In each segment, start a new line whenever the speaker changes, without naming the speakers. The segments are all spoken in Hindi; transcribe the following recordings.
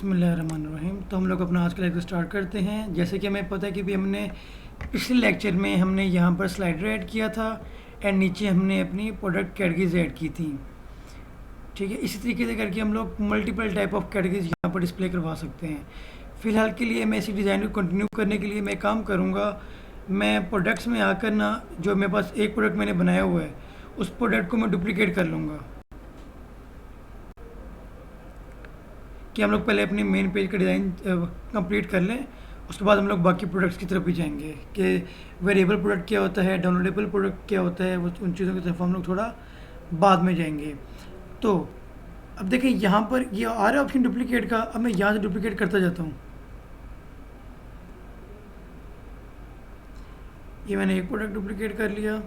बिस्मिल्लाहिर्रहमानिर्रहीम। तो हम लोग अपना आज का लेक्चर स्टार्ट करते हैं। जैसे कि हमें पता है कि भी हमने पिछले लेक्चर में हमने यहाँ पर स्लाइडर ऐड किया था एंड नीचे हमने अपनी प्रोडक्ट कैटेगरीज ऐड की थी। ठीक है, इसी तरीके से करके हम लोग मल्टीपल टाइप ऑफ कैटेगरीज यहाँ पर डिस्प्ले करवा सकते हैं। फ़िलहाल के लिए मैं इसी डिज़ाइन को कंटिन्यू करने के लिए मैं काम करूँगा, मैं प्रोडक्ट्स में आकर ना जो मेरे पास एक प्रोडक्ट मैंने बनाया हुआ है उस प्रोडक्ट को मैं डुप्लीकेट कर लूँगा कि हम लोग पहले अपनी मेन पेज का डिज़ाइन कंप्लीट कर लें। उसके बाद हम लोग बाकी प्रोडक्ट्स की तरफ भी जाएंगे कि वेरिएबल प्रोडक्ट क्या होता है, डाउनलोडेबल प्रोडक्ट क्या होता है, वो उन चीज़ों की तरफ हम लोग थोड़ा बाद में जाएंगे। तो अब देखें यहाँ पर ये आ रहा है ऑप्शन डुप्लीकेट का। अब मैं यहाँ से डुप्लीकेट करता जाता हूँ। ये मैंने एक प्रोडक्ट डुप्लीकेट कर लिया,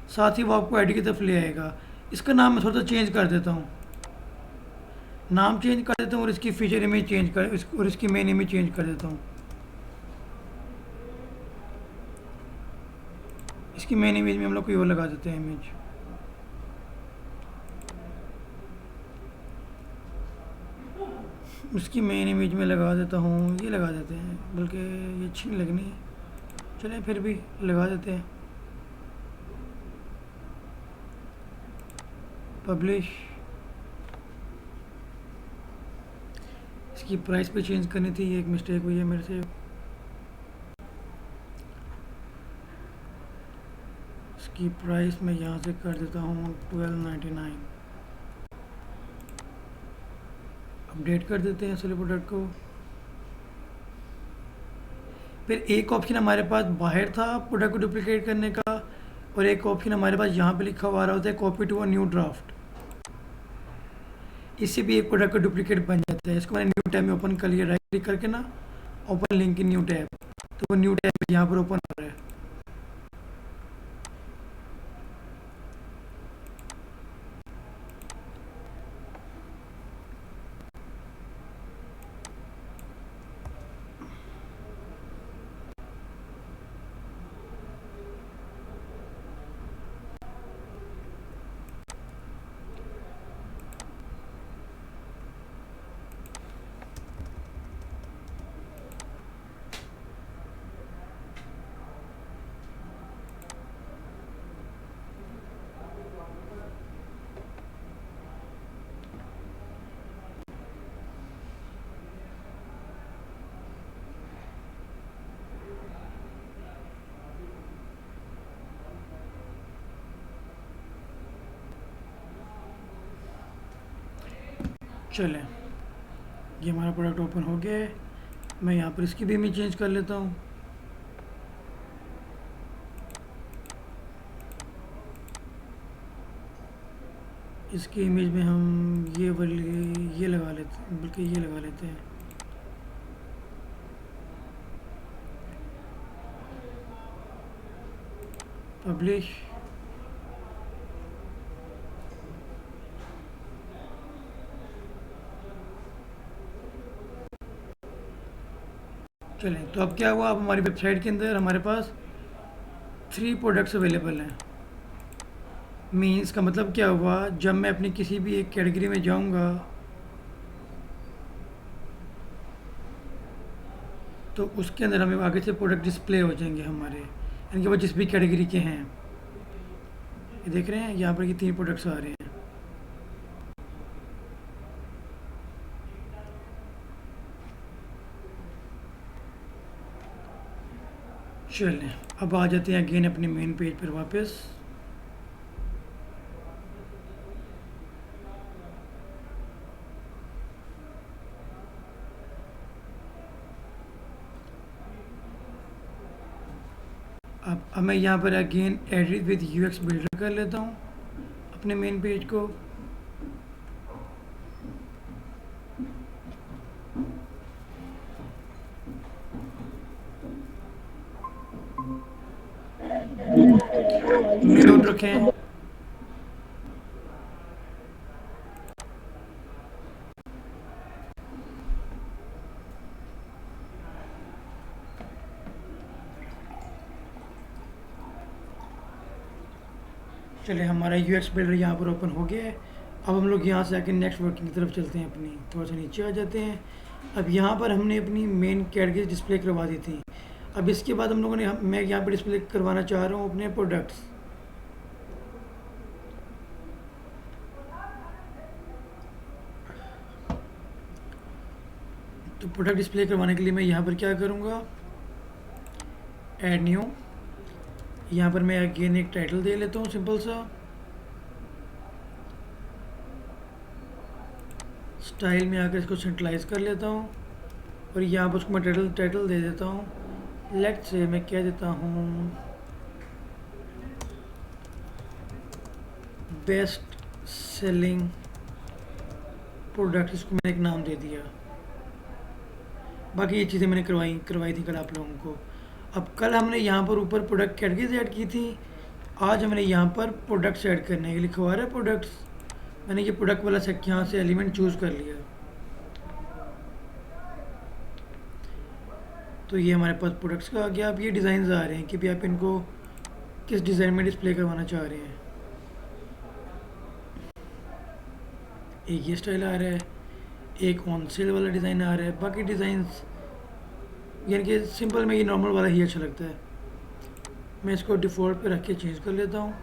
साथ ही वो आपको आईडी की तरफ ले आएगा। इसका नाम मैं थोड़ा सा चेंज कर देता हूँ, नाम चेंज कर देता हूँ और इसकी फीचर इमेज चेंज कर और इसकी मेन इमेज चेंज कर देता हूँ। इसकी मेन इमेज में हम लोग कोई और लगा देते हैं इमेज। इसकी मेन इमेज में लगा देता हूँ, ये लगा देते हैं, बल्कि ये अच्छी नहीं लगनी, चलें फिर भी लगा देते हैं। पब्लिश। इसकी प्राइस पे चेंज करनी थी, ये एक मिस्टेक हुई है मेरे से। इसकी प्राइस मैं यहाँ से कर देता हूँ 12.99। अपडेट कर देते हैं सारे प्रोडक्ट को। फिर एक ऑप्शन हमारे पास बाहर था प्रोडक्ट को डुप्लीकेट करने का, और एक ऑप्शन हमारे पास यहाँ पे लिखा हुआ आ रहा होता है copy to a new draft. इससे भी एक प्रोडक्ट का डुप्लीकेट बन जाता है। इसको मैंने न्यू टैब में ओपन कर लिया, राइट क्लिक करके ना, open link in new tab, तो वो न्यू टैब यहाँ पर ओपन हो रहा है। चलें, ये हमारा प्रोडक्ट ओपन हो गया है। मैं यहाँ पर इसकी भी इमेज चेंज कर लेता हूँ। इसकी इमेज में हम ये वाली ये लगा लेते हैं, बल्कि ये लगा लेते हैं। पब्लिश। चलें, तो अब क्या हुआ, अब हमारी वेबसाइट के अंदर हमारे पास 3 प्रोडक्ट्स अवेलेबल हैं। मीन्स का मतलब क्या हुआ, जब मैं अपनी किसी भी एक कैटेगरी में जाऊंगा तो उसके अंदर हमें आगे से प्रोडक्ट डिस्प्ले हो जाएंगे हमारे, यानी कि वो जिस भी कैटेगरी के हैं। ये देख रहे हैं यहाँ पर ये 3 प्रोडक्ट्स आ रहे हैं। चलें, अब आ जाते हैं अगेन अपने मेन पेज पर वापस। अब मैं यहाँ पर again edit with UX builder कर लेता हूँ अपने मेन पेज को। म्यूट रखें। चलिए, हमारा यूएक्स बिल्डर यहाँ पर ओपन हो गया है। अब हम लोग यहाँ से आके नेक्स्ट वर्किंग की तरफ चलते हैं अपनी, थोड़ा सा नीचे आ जाते हैं। अब यहाँ पर हमने अपनी मेन कैटेगरी डिस्प्ले करवा दी थी। अब इसके बाद हम लोगों ने मैं यहाँ पर डिस्प्ले करवाना चाह रहा हूँ अपने प्रोडक्ट्स। तो प्रोडक्ट डिस्प्ले करवाने के लिए मैं यहाँ पर क्या करूँगा, ऐड न्यू। यहाँ पर मैं अगेन एक टाइटल दे लेता हूँ सिंपल सा। स्टाइल में आकर इसको सेंट्रलाइज कर लेता हूँ और यहाँ पर उसको मैं टाइटल दे देता हूँ। लेट्स से मैं कह देता हूँ बेस्ट सेलिंग प्रोडक्ट, इसको मैंने एक नाम दे दिया। बाकी ये चीज़ें मैंने करवाई थी कल आप लोगों को। अब कल हमने यहाँ पर ऊपर प्रोडक्ट कैटेगरीज ऐड की थी, आज हमने यहाँ पर प्रोडक्ट्स ऐड करने के लिए लिखवा रहा है प्रोडक्ट्स। मैंने ये प्रोडक्ट वाला सेक्शन यहाँ से एलिमेंट चूज़ कर लिया। तो ये हमारे पास प्रोडक्ट्स का आ गया। अब ये डिज़ाइन आ रहे हैं कि भी आप इनको किस डिज़ाइन में डिस्प्ले करवाना चाह रहे हैं। एक ये स्टाइल आ रहा है, एक ऑन सेल वाला डिज़ाइन आ रहा है। बाकी डिज़ाइंस यानी कि सिंपल में ये नॉर्मल वाला ही अच्छा लगता है। मैं इसको डिफ़ॉल्ट पे रख के चेंज कर लेता हूँ।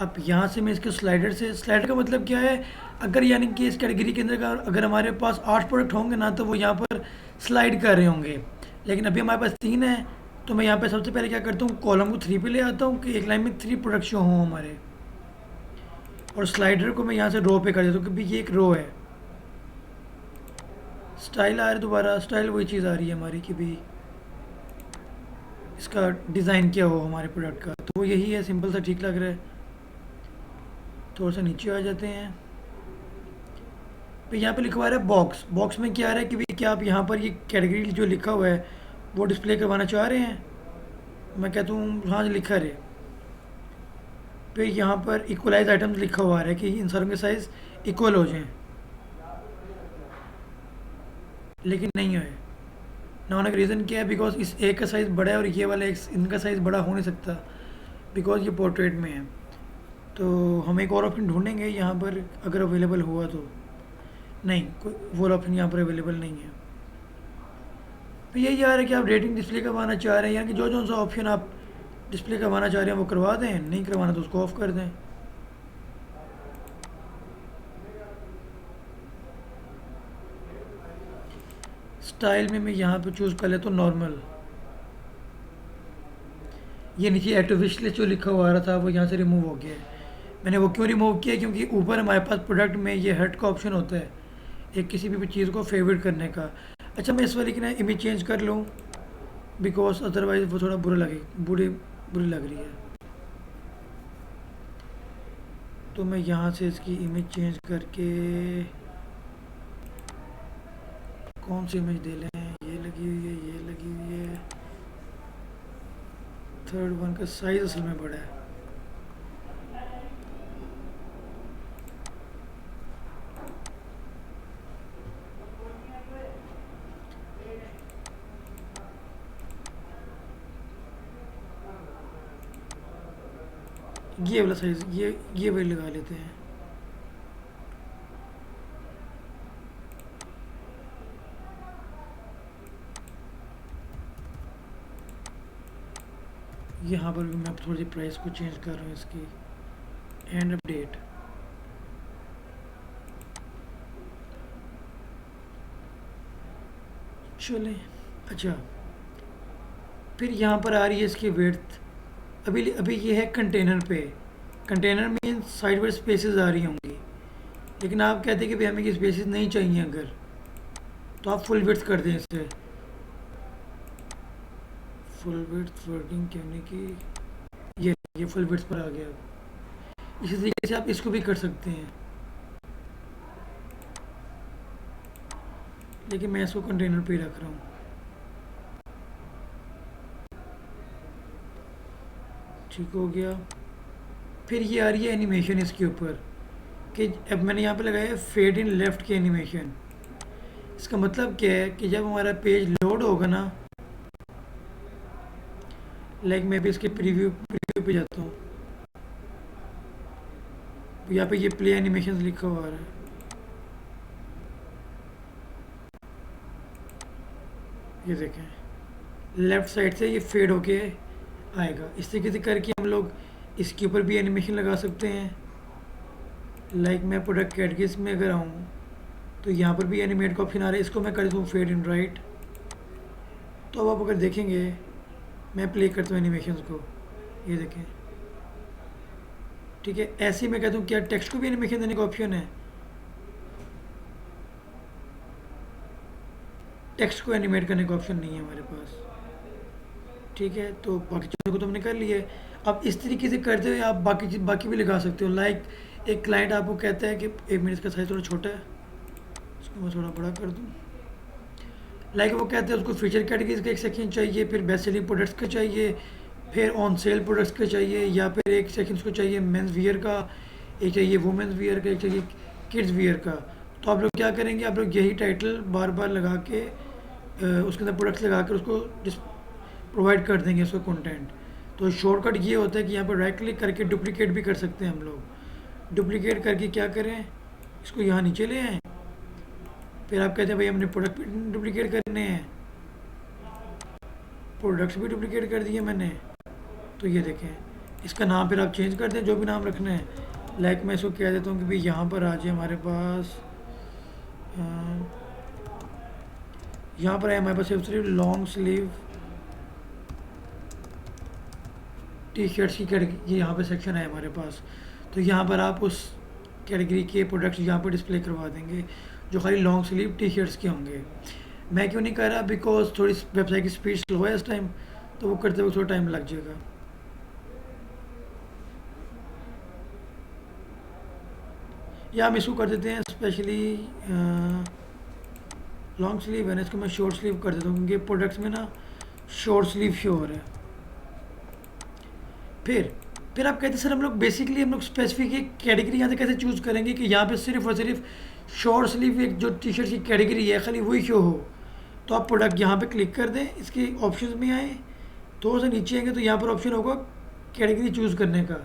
अब यहाँ से मैं इसके स्लाइडर का मतलब क्या है, अगर यानी कि इस कैटेगरी के अंदर का अगर हमारे पास 8 प्रोडक्ट होंगे ना तो वो यहाँ पर स्लाइड कर रहे होंगे, लेकिन अभी हमारे पास 3 है। तो मैं यहाँ पे सबसे पहले क्या करता हूँ, कॉलम को 3 पे ले आता हूँ कि एक लाइन में 3 प्रोडक्ट शो हों हमारे, और स्लाइडर को मैं यहाँ से रो पे कर देता हूँ क्योंकि ये एक रो है। स्टाइल आ रहा है, दोबारा स्टाइल वही चीज़ आ रही है हमारी कि भी इसका डिज़ाइन क्या हो हमारे प्रोडक्ट का, तो वो यही है, सिंपल सा ठीक लग रहा है। थोड़ा सा नीचे आ जाते हैं। फिर यहाँ पे लिखवा रहा है बॉक्स में क्या आ रहा है कि भाई क्या आप यहाँ पर ये कैटेगरी जो लिखा हुआ है वो डिस्प्ले करवाना चाह रहे हैं। मैं कहता हूँ हाँ लिखा रहे। फिर यहाँ पर इक्वलाइज आइटम्स लिखा हुआ आ रहा है कि इन सारों के साइज़ इक्वल हो जाएं, लेकिन नहीं है ना होने का रीज़न क्या है, बिकॉज इस एक का साइज़ बड़ा है और ये वाला इनका साइज़ बड़ा हो नहीं सकता बिकॉज ये पोर्ट्रेट में है। तो हम एक और ऑप्शन ढूंढेंगे यहाँ पर अगर अवेलेबल हुआ तो। नहीं, कोई वो ऑप्शन यहाँ पर अवेलेबल नहीं है। तो यही आ रहा है कि आप रेटिंग डिस्प्ले करवाना चाह रहे हैं, यानी कि जो सा ऑप्शन आप डिस्प्ले करवाना चाह रहे हैं वो करवा दें, नहीं करवाना तो उसको ऑफ़ कर दें। स्टाइल में मैं यहाँ पे चूज़ कर लेता हूँ नॉर्मल। ये नीचे एट विश लिस्ट जो लिखा हुआ आ रहा था वो यहाँ से रिमूव हो गया है। मैंने वो क्यों रिमूव किया, क्योंकि ऊपर हमारे पास प्रोडक्ट में ये हट का ऑप्शन होता है एक किसी भी चीज़ को फेवरेट करने का। अच्छा, मैं इस वाली की ना इमेज चेंज कर लूँ बिकॉज अदरवाइज़ वो थोड़ा बुरी लग रही है। तो मैं यहाँ से इसकी इमेज चेंज करके कौन सी इमेज दे लें, ये लगी हुई है। थर्ड वन का साइज़ असल में बड़ा है। ये वाला साइज़ ये वही लगा लेते हैं। यहाँ पर भी मैं थोड़ी सी प्राइस को चेंज कर रहा हूँ इसकी, एंड अपडेट। चलें, अच्छा फिर यहाँ पर आ रही है इसकी विड्थ। अभी ये है कंटेनर पे। कंटेनर में साइड पर स्पेसेस आ रही होंगी, लेकिन आप कहते हैं कि भाई हमें ये स्पेसेस नहीं चाहिए, अगर तो आप फुल विड्थ कर दें इसे। फुल विड्थ वर्किंग करने की ये फुल विड्थ पर आ गया। इसी तरीके से आप इसको भी कर सकते हैं, लेकिन मैं इसको कंटेनर पे ही रख रहा हूँ। ठीक हो गया। फिर ये आ रही है एनिमेशन इसके ऊपर कि अब मैंने यहाँ पे लगाया है फेड इन लेफ्ट की एनिमेशन। इसका मतलब क्या है कि जब हमारा पेज लोड होगा ना, लाइक मैं भी इसके प्रीव्यू पे जाता हूँ। यहाँ पे ये प्ले एनिमेशन लिखा हुआ है। ये देखें, लेफ्ट साइड से ये फेड होके आएगा। इस तरीके से करके हम लोग इसके ऊपर भी एनिमेशन लगा सकते हैं। लाइक मैं प्रोडक्ट कैटेगरीज में अगर आऊँ तो यहाँ पर भी एनिमेट का ऑप्शन आ रहा है, इसको मैं कर दूँ फेड इन राइट। तो अब आप अगर देखेंगे, मैं प्ले करता हूँ एनिमेशन को, ये देखें, ठीक है। ऐसे ही मैं कहता हूँ क्या टेक्स्ट को भी एनिमेशन देने का ऑप्शन है? टेक्स्ट को एनिमेट करने का ऑप्शन नहीं है हमारे पास, ठीक है। तो बाकी चीज़ों को तो हमने कर लिया है। अब इस तरीके से करते हुए आप बाकी भी लगा सकते हो। लाइक एक क्लाइंट आपको कहता है कि 1 मिनट का साइज़ थोड़ा छोटा है, इसको मैं थोड़ा बड़ा कर दूँ। लाइक वो कहते हैं उसको फीचर कैटेगरीज का एक सेक्शन चाहिए, फिर बेस्ट सेलिंग प्रोडक्ट्स का चाहिए, फिर ऑन सेल प्रोडक्ट्स का चाहिए, या फिर एक सेक्शन उसको चाहिए मेंस वियर का, एक चाहिए वुमेंस वियर का, एक चाहिए किड्स वियर का। तो आप लोग क्या करेंगे, आप लोग यही टाइटल बार बार लगा के उसके अंदर प्रोडक्ट्स लगा कर उसको प्रोवाइड कर देंगे उसका कंटेंट। तो शॉर्टकट ये होता है कि यहाँ पर राइट क्लिक करके डुप्लीकेट भी कर सकते हैं हम लोग। डुप्लीकेट करके क्या करें, इसको यहाँ नीचे ले आएँ, फिर आप कहते हैं भाई हमने प्रोडक्ट भी डुप्लीकेट करने हैं, प्रोडक्ट्स भी डुप्लीकेट कर दिए मैंने। तो ये देखें, इसका नाम फिर आप चेंज कर दें, जो भी नाम रखना है। लाइक मैं इसको कह देता हूँ कि भाई यहाँ पर आ जाए हमारे पास, यहाँ पर है हमारे पास सिर्फ लॉन्ग स्लीव टी शर्ट्स की कैटेगरी, यहाँ पे सेक्शन है हमारे पास। तो यहाँ पर आप उस कैटेगरी के प्रोडक्ट्स यहाँ पर डिस्प्ले करवा देंगे जो खाली लॉन्ग स्लीव टी शर्ट्स के होंगे। मैं क्यों नहीं कर रहा, बिकॉज थोड़ी वेबसाइट की स्पीड स्लो है इस टाइम, तो वो करते हुए थोड़ा टाइम लग जाएगा। या हम इसको कर देते हैं स्पेशली लॉन्ग स्लीव है ना, इसको मैं शॉर्ट स्लीव कर देता हूँ क्योंकि प्रोडक्ट्स में ना शॉर्ट स्लीव शो हो रहा है। फिर आप कहते हैं सर हम लोग स्पेसिफिक एक कैटेगरी यहाँ से कैसे चूज़ करेंगे कि यहाँ पे सिर्फ और सिर्फ शॉर्ट स्लीव एक जो टी शर्ट की कैटेगरी है खाली वही शो हो। तो आप प्रोडक्ट यहाँ पे क्लिक कर दें, इसके ऑप्शंस में आए, थोड़ा सा नीचे आएंगे तो यहाँ पर ऑप्शन होगा कैटेगरी चूज़ करने का।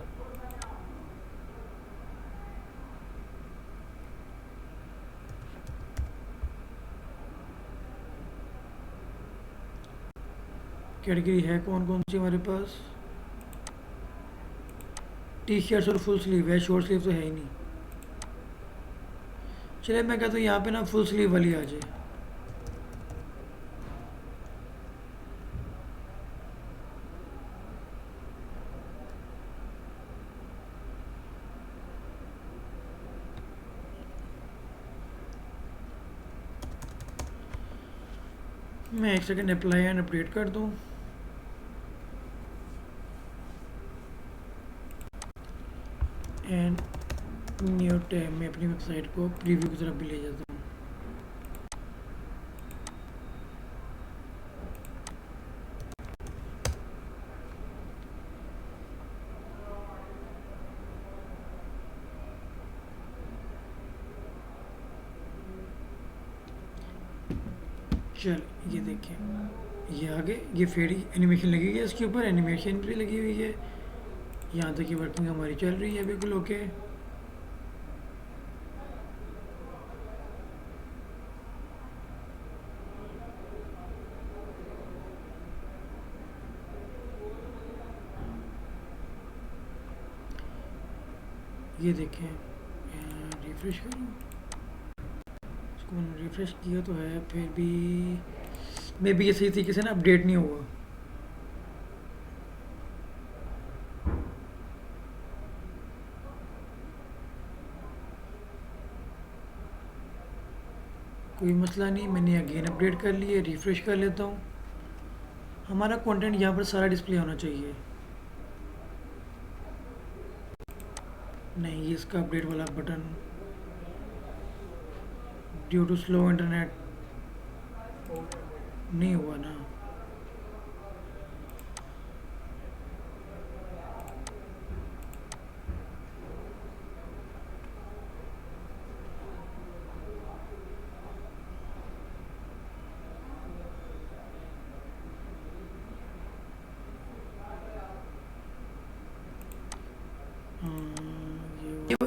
कैटेगरी है कौन कौन सी हमारे पास, टी शर्ट्स और फुल स्लीव है, शॉर्ट स्लीव तो है ही नहीं। चलिए मैं कहता हूँ यहाँ पे ना फुल स्लीव वाली आ जाए। मैं एक सेकंड अप्लाई एंड अपडेट कर दूँ। एंड न्यू टैब में अपनी वेबसाइट को प्रीव्यू की तरफ भी ले जाता हूँ। चल ये देखें, ये आगे ये फेड एनिमेशन लगी हुई है, इसके ऊपर एनिमेशन भी लगी हुई है। यहाँ तक की वर्किंग हमारी चल रही है बिल्कुल ओके। ये देखें, रिफ्रेश करूँ, इसको मैंने रिफ्रेश किया तो है, फिर भी मे बी ये सही तरीके से ना अपडेट नहीं हुआ। कोई मसला नहीं, मैंने अगेन अपडेट कर लिया, रिफ्रेश कर लेता हूँ। हमारा कंटेंट यहाँ पर सारा डिस्प्ले होना चाहिए। नहीं, ये इसका अपडेट वाला button due to slow internet नहीं हुआ ना।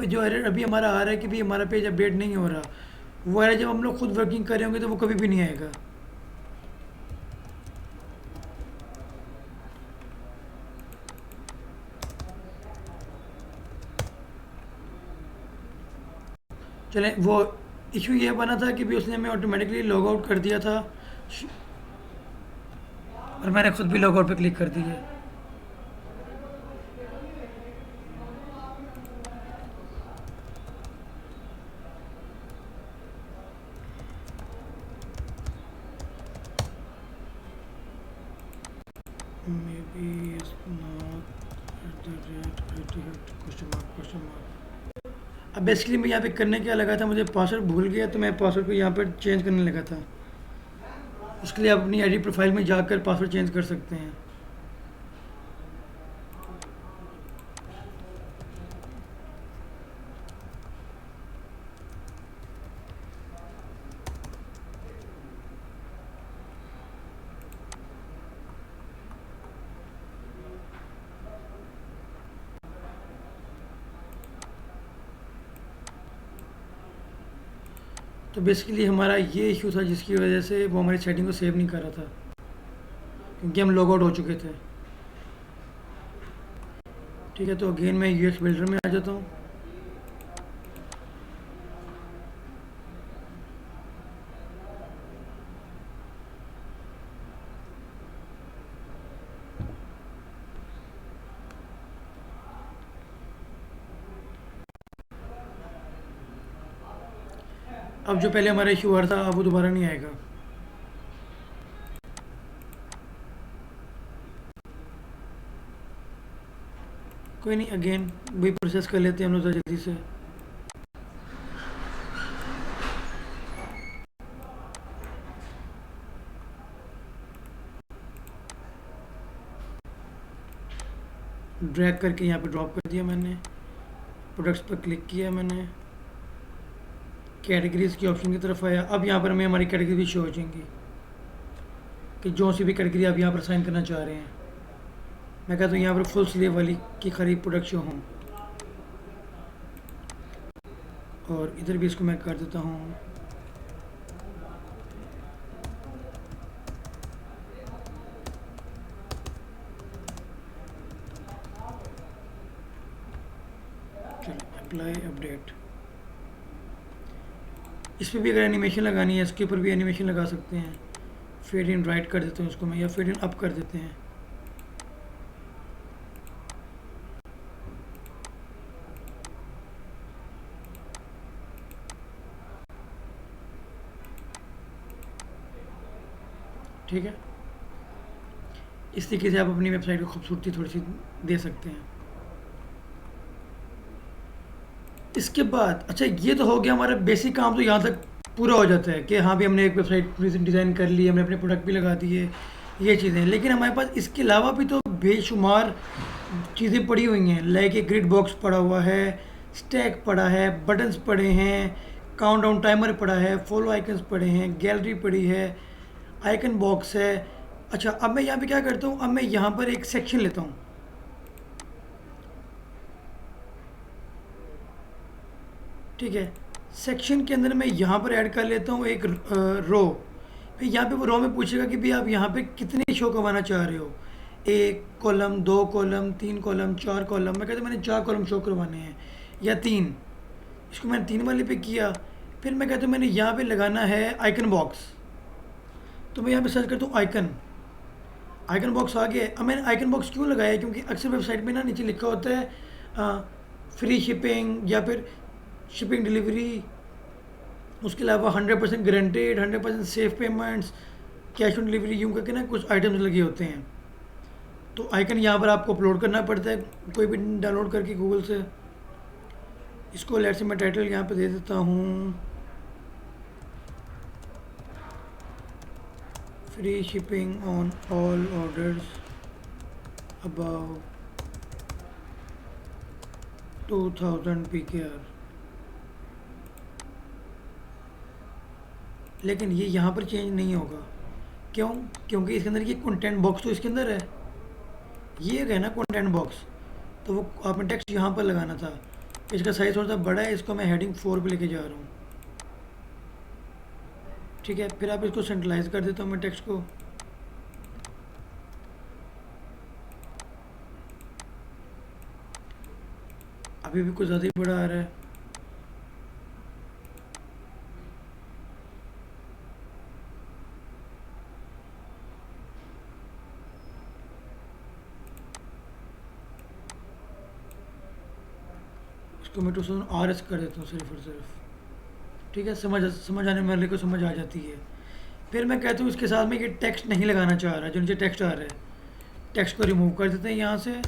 जो एरर अभी हमारा आ रहा है कि भी हमारा पेज अपडेट नहीं हो रहा, वो एरर जब हम लोग खुद वर्किंग कर रहे होंगे तो वो कभी भी नहीं आएगा। चलें, वो इशू ये बना था कि भी उसने हमें ऑटोमेटिकली लॉग आउट कर दिया था और मैंने खुद भी लॉग आउट पे क्लिक कर दिया। Maybe it's not at the rate question mark। अब बेसिकली मैं यहाँ पे करने क्या लगा था, मुझे पासवर्ड भूल गया तो मैं पासवर्ड को यहाँ पर चेंज करने लगा था। उसके लिए आप अपनी आईडी प्रोफाइल में जाकर पासवर्ड चेंज कर सकते हैं। तो बेसिकली हमारा ये इशू था जिसकी वजह से वो हमारी सेटिंग को सेव नहीं कर रहा था, क्योंकि हम लॉग आउट हो चुके थे। ठीक है, तो अगेन मैं यूएक्स बिल्डर में आ जाता हूँ। अब जो पहले हमारा इशू आ रहा था अब वो दोबारा नहीं आएगा। कोई नहीं, अगेन वही प्रोसेस कर लेते हैं हम लोग जल्दी से। ड्रैग करके यहाँ पे ड्रॉप कर दिया मैंने, प्रोडक्ट्स पर क्लिक किया मैंने, कैटेगरीज की ऑप्शन की तरफ आया। अब यहाँ पर हमें हमारी कैटेगरी भी शो हो जाएंगी कि जो सी भी कैटेगरी आप यहाँ पर साइन करना चाह रहे हैं। मैं कहता हूँ यहाँ पर फुल स्लीव वाली की खरीद प्रोडक्ट शो हों, और इधर भी इसको मैं कर देता हूँ अप्लाई अपडेट। इस पर भी अगर एनिमेशन लगानी है, इसके ऊपर भी एनिमेशन लगा सकते हैं। फेड इन राइट कर देते हैं उसको मैं, या फेड इन अप कर देते हैं। ठीक है, इस तरीके से आप अपनी वेबसाइट को खूबसूरती थोड़ी सी दे सकते हैं। इसके बाद अच्छा, ये तो हो गया हमारा बेसिक काम, तो यहाँ तक पूरा हो जाता है कि हाँ भी हमने एक वेबसाइट डिज़ाइन कर ली, हमने अपने प्रोडक्ट भी लगा दिए, ये चीज़ें। लेकिन हमारे पास इसके अलावा भी तो बेशुमार चीज़ें पड़ी हुई हैं। लाइक एक ग्रिड बॉक्स पड़ा हुआ है, स्टैक पड़ा है, बटन्स पड़े हैं, काउंटडाउन टाइमर पड़ा है, फॉलो आइकन्स पड़े हैं, गैलरी पड़ी है, आइकन बॉक्स है। अच्छा, अब मैं यहाँ पे क्या करता हूँ, अब मैं यहाँ पर एक सेक्शन लेता हूँ। ठीक है, सेक्शन के अंदर मैं यहाँ पर ऐड कर लेता हूँ एक रो। फिर यहाँ पे वो रो में पूछेगा कि भाई आप यहाँ पे कितने शो करवाना चाह रहे हो, 1 कॉलम, 2 कॉलम, 3 कॉलम, 4 कॉलम। मैं कहता हूँ मैंने 4 कॉलम शो करवाने हैं या 3। इसको मैंने 3 वाले पे किया। फिर मैं कहता हूँ मैंने यहाँ पे लगाना है आइकन बॉक्स, तो मैं यहाँ पे सर्च करता हूँ आइकन। आइकन बॉक्स आ गया। अब मैंने आइकन बॉक्स क्यों लगाया, क्योंकि अक्सर वेबसाइट में ना नीचे लिखा होता है फ्री शिपिंग या फिर शिपिंग डिलीवरी, उसके अलावा 100% guaranteed, 100% safe payments, cash on delivery, यूँ करके ना कुछ आइटम्स लगे होते हैं। तो आइकन यहाँ पर आपको अपलोड करना पड़ता है, कोई भी डाउनलोड करके गूगल से। इसको लेट से मैं टाइटल यहाँ पे दे देता हूँ, free shipping on all orders above 2000 PKR। लेकिन ये यहाँ पर चेंज नहीं होगा। क्यों? क्योंकि इसके अंदर ये कंटेंट बॉक्स तो इसके अंदर है, ये है ना कंटेंट बॉक्स, तो वो आपने टेक्स्ट यहाँ पर लगाना था। इसका साइज़ थोड़ा सा बड़ा है, इसको मैं हेडिंग 4 पे लेके जा रहा हूँ। ठीक है, फिर आप इसको सेंट्रलाइज कर देता हूँ मैं टेक्स्ट को। अभी भी कुछ ज़्यादा ही बड़ा आ रहा है। इसको मैं 2000 RS कर देता हूँ सिर्फ और सिर्फ। ठीक है, समझ आने वाले को समझ आ जाती है। फिर मैं कहता हूँ इसके साथ में ये टेक्स्ट नहीं लगाना चाह रहा, जो नीचे टेक्स्ट आ रहा है, टेक्स्ट को रिमूव कर देते हैं यहाँ से।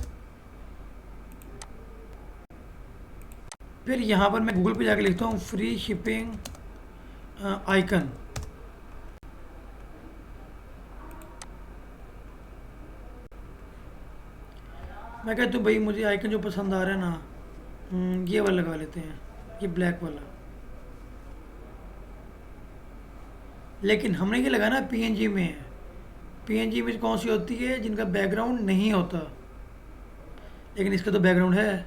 फिर यहाँ पर मैं गूगल पे जाके लिखता हूँ फ्री शिपिंग आइकन। मैं कहता हूँ भाई मुझे आइकन जो पसंद आ रहा है ना, ये वाला लगा लेते हैं, ये ब्लैक वाला। लेकिन हमने ये लगाना पीएनजी में है। पीएनजी इमेज कौन सी होती है? जिनका बैकग्राउंड नहीं होता। लेकिन इसका तो बैकग्राउंड है,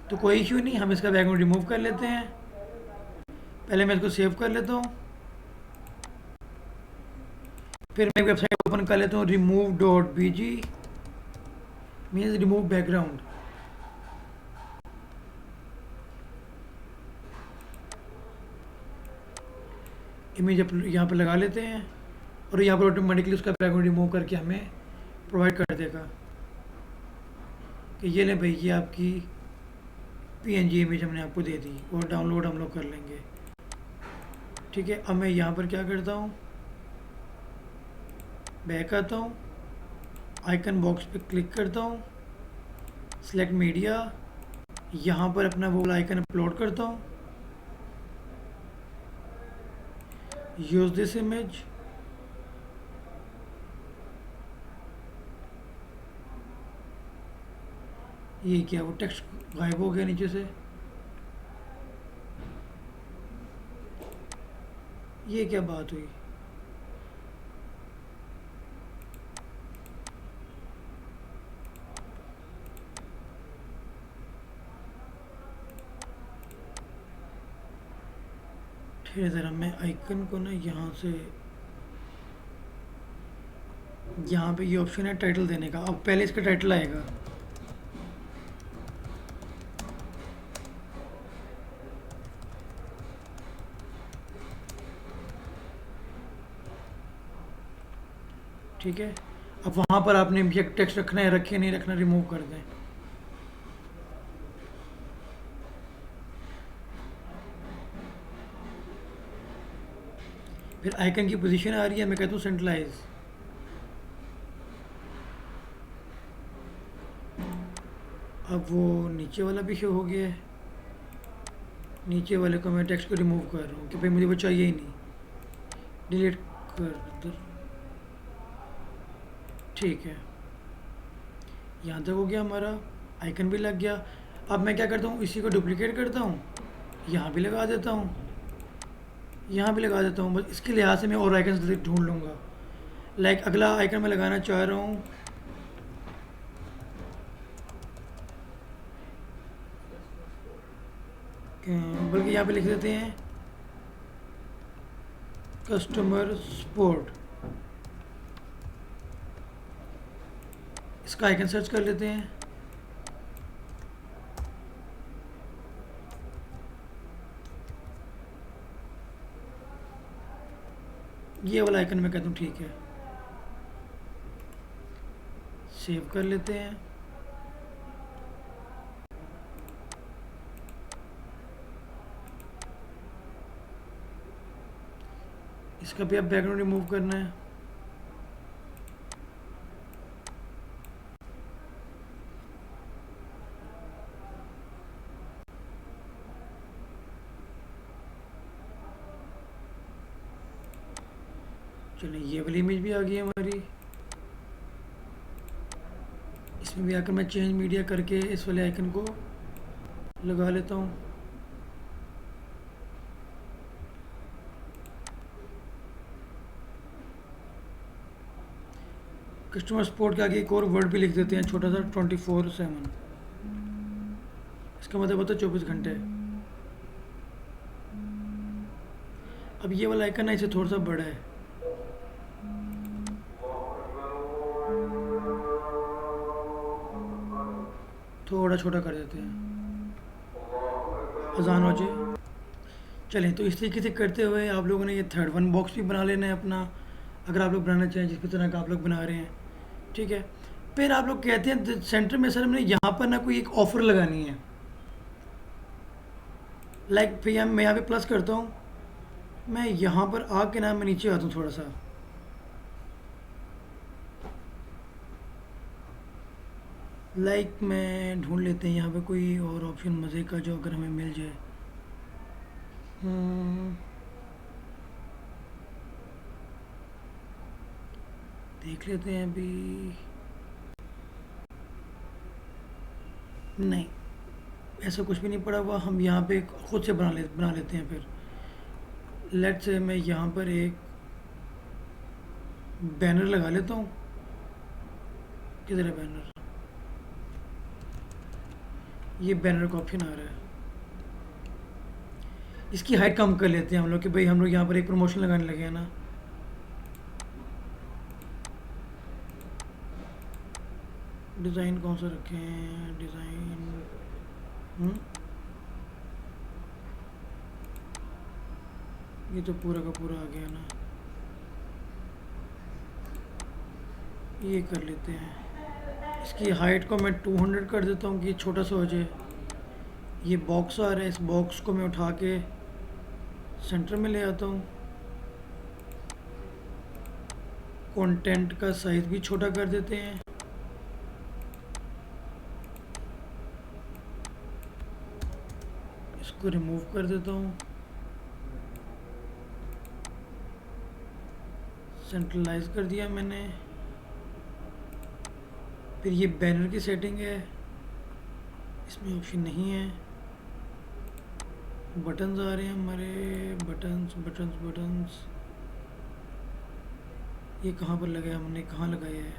तो कोई इशू नहीं, हम इसका बैकग्राउंड रिमूव कर लेते हैं। पहले मैं इसको सेव कर लेता हूँ। फिर मैं वेबसाइट ओपन कर लेता हूँ, remove.bg, means remove background. Image यहाँ पर लगा लेते हैं और यहाँ पर ऑटोमेटिकली उसका बैकग्राउंड रिमूव करके हमें प्रोवाइड कर देगा कि ये लें भाई, ये आपकी पीएनजी इमेज हमने आपको दे दी, और डाउनलोड हम लोग कर लेंगे। ठीक है, अब मैं यहाँ पर क्या करता हूँ, बैक आता हूँ, आइकन बॉक्स पे क्लिक करता हूँ, सेलेक्ट मीडिया, यहाँ पर अपना वो आइकन अपलोड करता हूँ, यूज़ दिस इमेज। ये क्या, वो टेक्स्ट गायब हो गया नीचे से, ये क्या बात हुई? फिर ज़रा मैं आइकन को ना यहाँ से, यहाँ पे ये ऑप्शन है टाइटल देने का। अब पहले इसका टाइटल आएगा, ठीक है। अब वहाँ पर आपने ये टेक्स्ट रखना है, रखे नहीं रखना, रिमूव कर दें। फिर आइकन की पोजीशन आ रही है, मैं कहता हूँ सेंट्रलाइज। अब वो नीचे वाला भी शो हो गया है। नीचे वाले को मैं टेक्स्ट को रिमूव कर रहा हूँ कि भाई मुझे वो चाहिए ही नहीं, डिलीट कर दो। ठीक है, यहाँ तक हो गया हमारा, आइकन भी लग गया। अब मैं क्या करता हूँ, इसी को डुप्लीकेट करता हूँ, यहाँ भी लगा देता हूँ, यहाँ भी लगा देता हूँ। बस इसके लिहाज से मैं और आइकन ढूंढ लूँगा। लाइक अगला आइकन मैं लगाना चाह रहा हूँ, बल्कि यहाँ पे लिख देते हैं कस्टमर सपोर्ट। इसका आइकन सर्च कर लेते हैं। ये वाला आइकन मैं कहता हूँ ठीक है, सेव कर लेते हैं। इसका भी अब बैकग्राउंड रिमूव करना है। चलिए, ये वाली इमेज भी आ गई है हमारी। इसमें भी आकर मैं चेंज मीडिया करके इस वाले आइकन को लगा लेता हूँ। कस्टमर सपोर्ट के आगे एक और वर्ड भी लिख देते हैं, छोटा सा 24/7। इसका इसका मतलब होता है 24 घंटे। अब ये वाला आइकन है, इसे थोड़ा सा बड़ा है, थोड़ा छोटा कर देते हैं, अजान हो जाए। चलें, तो इस तरीके से करते हुए आप लोगों ने ये थर्ड वन बॉक्स भी बना लेना है अपना, अगर आप लोग बनाना चाहें जिस भी तरह का आप लोग बना रहे हैं। ठीक है। फिर आप लोग कहते हैं सेंटर में सर हमने यहाँ पर ना कोई एक ऑफ़र लगानी है, लाइक फिर मैं यहाँ पे प्लस करता हूँ, मैं यहाँ पर आके ना मैं नीचे आता हूँ थोड़ा सा, लाइक मैं ढूंढ लेते हैं यहाँ पे कोई और ऑप्शन मज़े का जो अगर हमें मिल जाए। हम्म, देख लेते हैं अभी। नहीं, ऐसा कुछ भी नहीं पड़ा हुआ, हम यहाँ पे खुद से बना लेते हैं। फिर लेट से मैं यहाँ पर एक बैनर लगा लेता हूँ। किधर है बैनर? ये बैनर का ऑप्शन आ रहा है, इसकी हाइट कम कर लेते हैं हम लोग कि भाई हम लोग यहाँ पर एक प्रमोशन लगाने लगे हैं ना। डिज़ाइन कौन सा रखें? डिज़ाइन ये तो पूरा का पूरा आ गया ना, ये कर लेते हैं। इसकी हाइट को मैं 200 कर देता हूँ कि छोटा सा हो जाए। ये बॉक्स आ रहा है, इस बॉक्स को मैं उठा के सेंटर में ले आता हूँ। कंटेंट का साइज़ भी छोटा कर देते हैं। इसको रिमूव कर देता हूँ। सेंट्रलाइज कर दिया मैंने। फिर ये बैनर की सेटिंग है, इसमें ऑप्शन नहीं है। बटन्स आ रहे हैं हमारे, बटन्स ये कहाँ पर लगाया हमने, कहाँ लगाया है?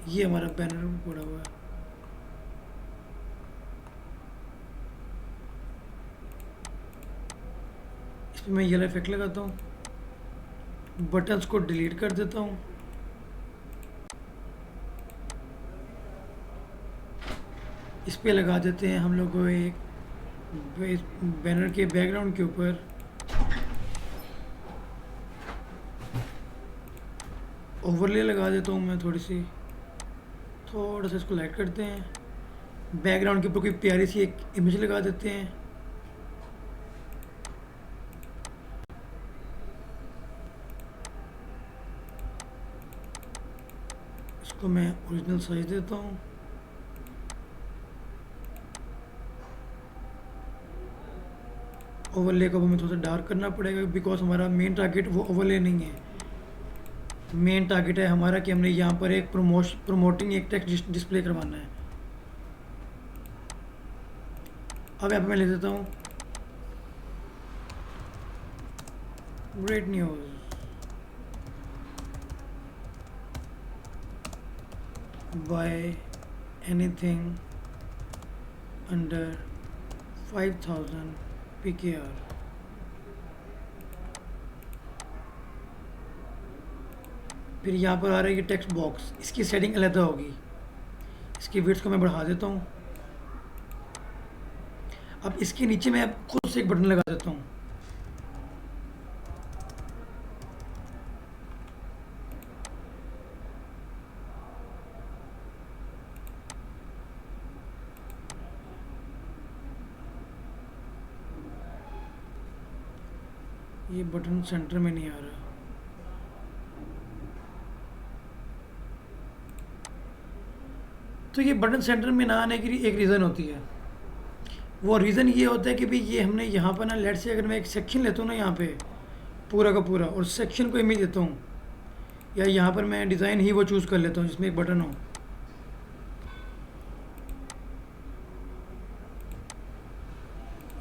ये हमारा बैनर पड़ा हुआ है। इसमें मैं येलो इफेक्ट लगाता हूँ, बटन्स को डिलीट कर देता हूँ। इस पे लगा देते हैं हम लोग को एक बैनर के बैकग्राउंड के ऊपर ओवरले लगा देता हूँ मैं थोड़ा सा इसको लाइट करते हैं। बैकग्राउंड के ऊपर कोई प्यारी सी एक इमेज लगा देते हैं। इसको मैं ओरिजिनल साइज देता हूँ। ओवरले को हमें थोड़ा सा डार्क करना पड़ेगा बिकॉज हमारा मेन टारगेट वो ओवरले नहीं है। मेन टारगेट है हमारा कि हमने यहाँ पर एक प्रमोटिंग एक टेक्स्ट डिस्प्ले करवाना है। अब यहाँ पे मैं ले देता हूँ great news, buy anything under 5000 PKR। फिर यहाँ पर आ रहा है ये टेक्स्ट बॉक्स, इसकी सेटिंग अलग होगी। इसकी विड्थ को मैं बढ़ा देता हूँ। अब इसके नीचे मैं खुद से एक बटन लगा देता हूँ। ये बटन सेंटर में नहीं आ रहा। तो ये बटन सेंटर में ना आने की एक रीज़न होती है। वो रीज़न ये होता है कि भाई ये हमने यहाँ पर ना लेट से अगर मैं एक सेक्शन लेता हूँ ना यहाँ पे पूरा का पूरा और सेक्शन को इमेज देता हूँ, या यहाँ पर मैं डिज़ाइन ही वो चूज़ कर लेता हूँ जिसमें एक बटन हो,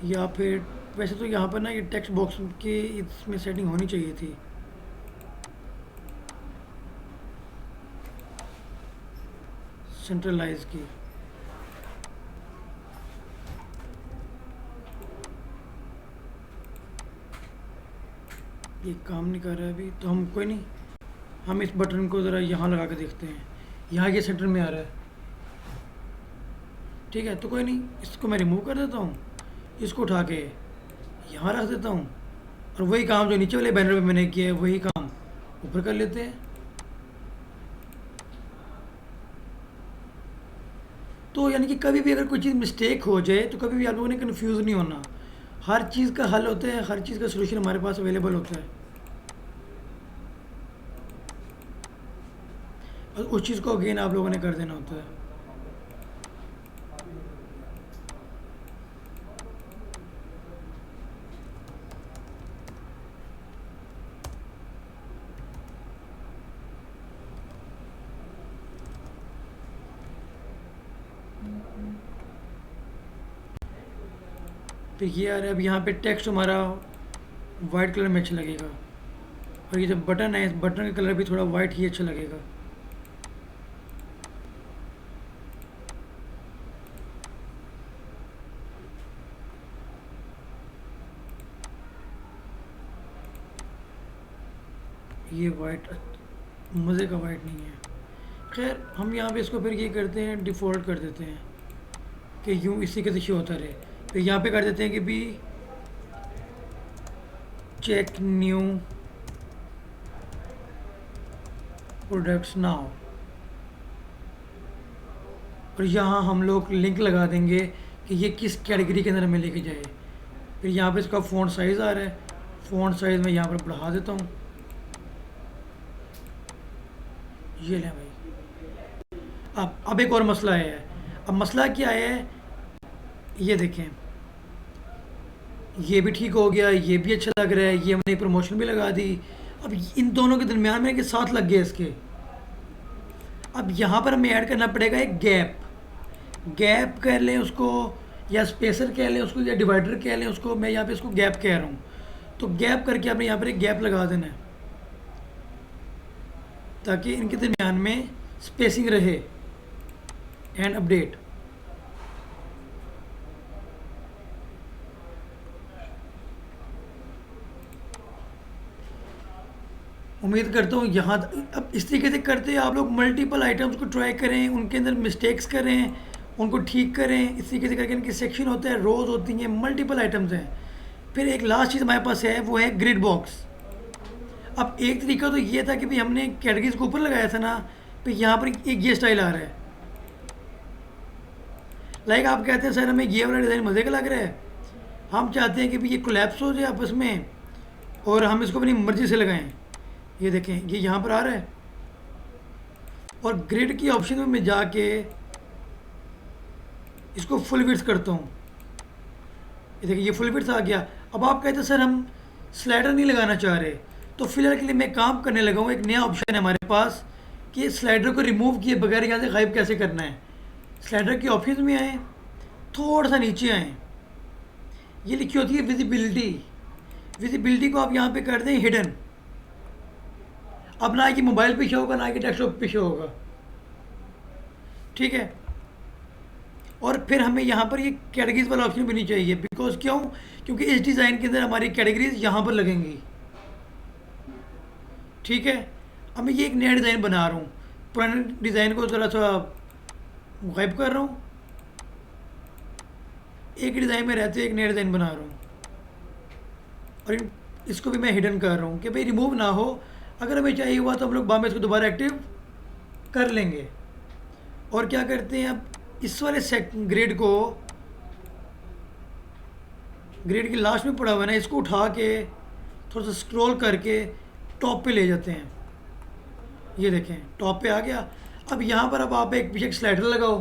या फिर वैसे तो यहाँ पर ना ये टेक्स्ट बॉक्स की इसमें सेटिंग होनी चाहिए थी। सेंट्रलाइज की। ये काम नहीं कर रहा है अभी, तो हम कोई नहीं, हम इस बटन को ज़रा यहाँ लगा के देखते हैं। यहाँ ये सेंटर में आ रहा है, ठीक है, तो कोई नहीं, इसको मैं रिमूव कर देता हूँ, इसको उठा के यहाँ रख देता हूँ, और वही काम जो नीचे वाले बैनर पे मैंने किया है वही काम ऊपर कर लेते हैं। तो यानी कि कभी भी अगर कोई चीज़ मिस्टेक हो जाए तो कभी भी आप लोगों ने कन्फ्यूज़ नहीं होना। हर चीज़ का हल होता है, हर चीज़ का सोल्यूशन हमारे पास अवेलेबल होता है, और उस चीज़ को अगेन आप लोगों ने कर देना होता है। फिर ये आ रहा है, अब यहाँ पे टेक्स्ट हमारा वाइट कलर में अच्छा लगेगा, और ये जो बटन है इस बटन का कलर भी थोड़ा वाइट ही अच्छा लगेगा। ये वाइट मज़े का वाइट नहीं है। खैर हम यहाँ पे इसको फिर ये करते हैं, डिफ़ॉल्ट कर देते हैं कि यूँ इसी के शो होता रहे। फिर यहाँ पे कर देते हैं कि भी चेक न्यू प्रोडक्ट्स नाउ, और यहाँ हम लोग लिंक लगा देंगे कि ये किस कैटेगरी के अंदर हमें लेके जाए। फिर यहाँ पे इसका फ़ॉन्ट साइज़ आ रहा है, फ़ॉन्ट साइज़ मैं यहाँ पर बढ़ा देता हूँ। ये लें भाई। अब एक और मसला है। अब मसला क्या है, ये देखें, ये भी ठीक हो गया, ये भी अच्छा लग रहा है, ये हमने प्रमोशन भी लगा दी। अब इन दोनों के दरमियान में के साथ लग गए इसके। अब यहाँ पर हमें ऐड करना पड़ेगा एक गैप। गैप कह लें उसको, या स्पेसर कह लें उसको, या डिवाइडर कह लें उसको। मैं यहाँ पे इसको गैप कह रहा हूँ। तो गैप करके आपने यहाँ पर एक गैप लगा देना है ताकि इनके दरमियान में स्पेसिंग रहे। And update. उम्मीद करता हूँ यहाँ अब इस तरीके से करते आप लोग मल्टीपल आइटम्स को ट्राई करें, उनके अंदर मिस्टेक्स करें, उनको ठीक करें। इस तरीके से करके इनकी सेक्शन होता है, रोज़ होती हैं, मल्टीपल आइटम्स हैं। फिर एक लास्ट चीज़ हमारे पास है, वो है ग्रिड बॉक्स। अब एक तरीका तो ये था कि भाई हमने कैटेगरीज को ऊपर लगाया था ना, तो यहाँ पर एक ये स्टाइल आ रहा है। लाइक आप कहते हैं सर हमें ये वाला डिज़ाइन मज़े का लग रहा है, हम चाहते हैं कि भाई ये कोलैप्स हो जाए आपस में और हम इसको अपनी मर्ज़ी से लगाएं। ये देखें, ये यहाँ पर आ रहा है, और ग्रिड की ऑप्शन में मैं जाके इसको फुल विड्थ करता हूँ। ये देखिए, ये फुल विड्थ आ गया। अब आप कहते हैं सर हम स्लाइडर नहीं लगाना चाह रहे, तो फिलहाल के लिए मैं काम करने लगा हूँ। एक नया ऑप्शन है हमारे पास कि स्लाइडर को रिमूव किए बगैर यहाँ से गायब कैसे करना है। स्लाइडर के ऑप्शन में आए, थोड़ा सा नीचे आए, ये लिखी होती है विजिबिलिटी। विजिबिलिटी को आप यहाँ पे कर दें हिडन। अब ना कि मोबाइल पे शो होगा, ना कि डेस्कटॉप पे शो होगा, ठीक है। और फिर हमें यहाँ पर ये कैटेगरीज वाला ऑप्शन भी नहीं चाहिए। बिकॉज क्यों? क्योंकि इस डिज़ाइन के अंदर हमारी कैटेगरीज यहाँ पर लगेंगी, ठीक है। अब मैं ये एक नया डिज़ाइन बना रहा हूँ, पुराने डिज़ाइन को ज़रा सा गायब कर रहा हूँ, एक डिज़ाइन में रहते एक नया डिज़ाइन बना रहा हूँ, और इसको भी मैं हिडन कर रहा हूँ कि भाई रिमूव ना हो। अगर हमें चाहिए हुआ तो हम लोग बाद में इसको दोबारा एक्टिव कर लेंगे। और क्या करते हैं, अब इस वाले ग्रिड को, ग्रिड की लास्ट में पड़ा हुआ है ना, इसको उठा के थोड़ा सा स्क्रॉल करके टॉप पे ले जाते हैं। ये देखें, टॉप पे आ गया। अब यहाँ पर अब आप एक पीछे स्लाइडर लगाओ,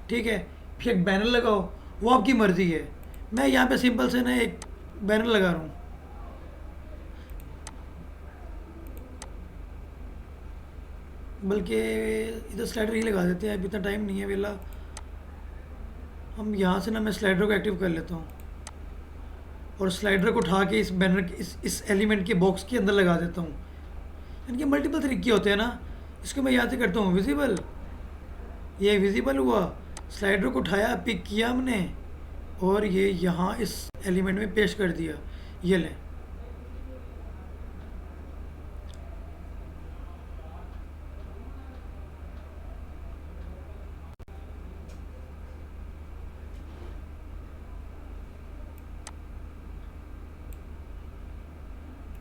ठीक है, पीछे एक बैनर लगाओ, वो आपकी मर्ज़ी है। मैं यहाँ पे सिंपल से ना एक बैनर लगा रहा हूँ। बल्कि इधर स्लाइडर ही लगा देते हैं, अभी इतना टाइम नहीं है वेला। हम यहाँ से ना मैं स्लाइडर को एक्टिव कर लेता हूँ, और स्लाइडर को उठा के इस बैनर के इस एलिमेंट के बॉक्स के अंदर लगा देता हूँ। इनके मल्टीपल तरीके होते हैं ना। इसको मैं यहाँ से करता हूँ विजिबल, ये विजिबल हुआ, स्लाइडर को उठाया, पिक किया हमने और ये यहाँ इस एलिमेंट में पेश कर दिया। ये लें,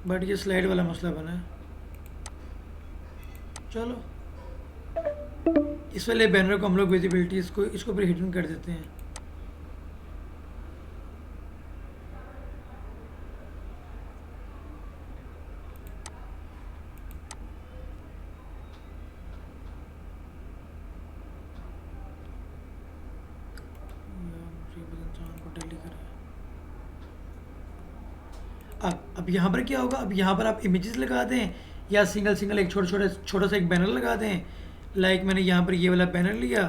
बट ये स्लाइड वाला मसला बना है। चलो इस वाले बैनर को हम लोग विजिबिलिटी इसको फिर हिडन कर देते हैं। इंसान को डिलीट करें। अब यहाँ पर क्या होगा, अब यहाँ पर आप इमेजेस लगा दें या सिंगल सिंगल एक छोटा सा एक बैनर लगा दें। लाइक मैंने यहाँ पर ये वाला बैनर लिया,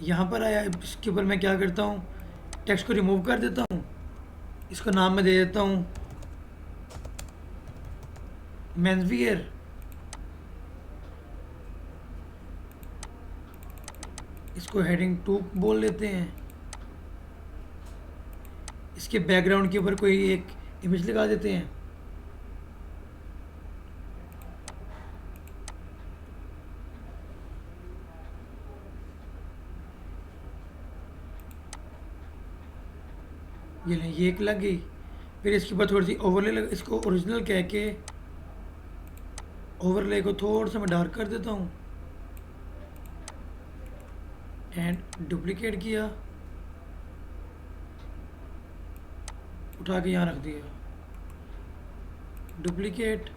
यहाँ पर आया, इसके ऊपर मैं क्या करता हूँ, टेक्स्ट को रिमूव कर देता हूँ, इसको नाम मैं दे देता हूँ मेंसवियर। इसको हेडिंग 2 बोल लेते हैं। इसके बैकग्राउंड के ऊपर कोई एक इमेज लगा देते हैं। ये लें, ये एक लग गई। फिर इसके ऊपर थोड़ी सी ओवरले लग, इसको ओरिजिनल कह के ओवरले को थोड़ा सा मैं डार्क कर देता हूँ एंड डुप्लीकेट किया, उठा के यहाँ रख दिया, डुप्लीकेट,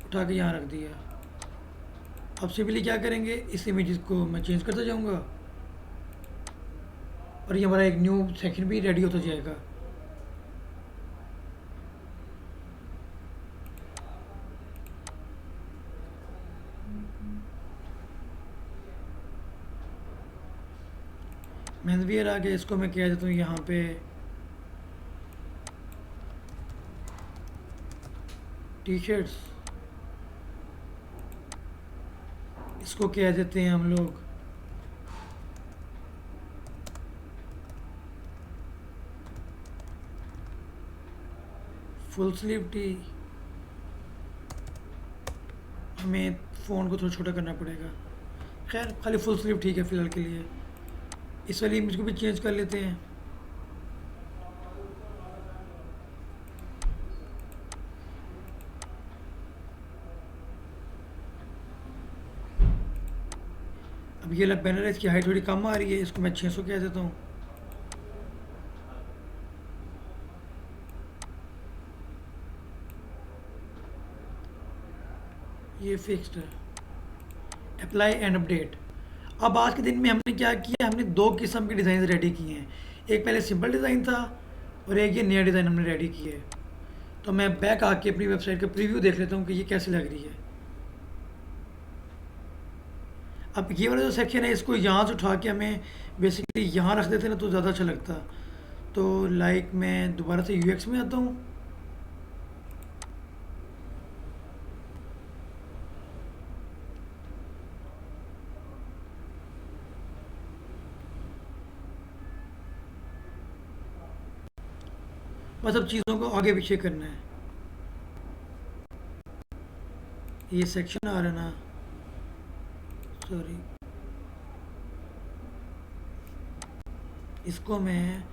उठा के यहाँ रख दिया। अब सिंपली क्या करेंगे, इस इमेज को मैं चेंज करता जाऊँगा और ये हमारा एक न्यू सेक्शन भी रेडी होता जाएगा। मेंसवियर आ गया, इसको मैं कह देता हूँ यहाँ पे टी शर्ट्स, इसको कह देते हैं हम लोग फुल स्लीव टी। हमें फ़ोन को थोड़ा छोटा करना पड़ेगा, खैर खाली फुल स्लीव ठीक है फ़िलहाल के लिए। इस वाली इमेज को भी चेंज कर लेते हैं। अब ये वाला बैनर है, इसकी हाइट थोड़ी कम आ रही है, इसको मैं 600 कह देता हूँ। ये फिक्स्ड है। Apply and update. अब आज के दिन में हमने क्या किया, हमने 2 किस्म के डिज़ाइन रेडी किए हैं। एक पहले सिंपल डिज़ाइन था और एक ये नया डिज़ाइन हमने रेडी किया है। तो मैं बैक आके अपनी वेबसाइट का प्रीव्यू देख लेता हूँ कि ये कैसी लग रही है। अब ये वाला जो सेक्शन है, इसको यहाँ से उठा के हमें बेसिकली यहाँ रख देते ना तो ज़्यादा अच्छा लगता। तो लाइक मैं दोबारा से यूएक्स में आता हूँ। बस अब चीज़ों को आगे पीछे करना है। ये सेक्शन आ रहा है ना, सॉरी, इसको मैं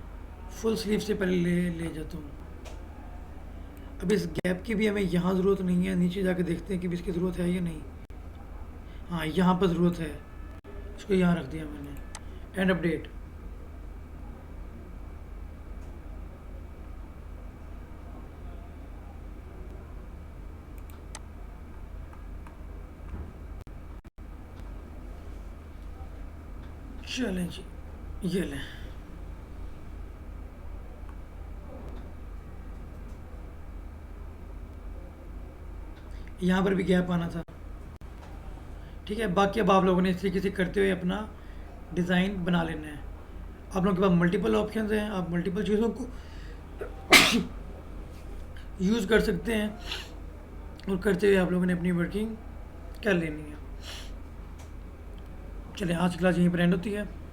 फुल स्लीव से पहले ले जाता हूँ। अब इस गैप की भी हमें यहाँ ज़रूरत नहीं है, नीचे जाके देखते हैं कि भी इसकी ज़रूरत है या नहीं। हाँ, यहाँ पर ज़रूरत है, इसको यहाँ रख दिया मैंने। And update. चलें जी, ये लें। यहाँ पर भी गैप आना था, ठीक है। बाकी अब आप लोगों ने इस तरीके से करते हुए अपना डिज़ाइन बना लेना है। आप लोगों के पास मल्टीपल ऑप्शंस हैं, आप मल्टीपल चीज़ों को यूज़ कर सकते हैं और करते हुए आप लोगों ने अपनी वर्किंग कर लेनी है। चलिए आज की क्लास यहीं पर एंड होती है।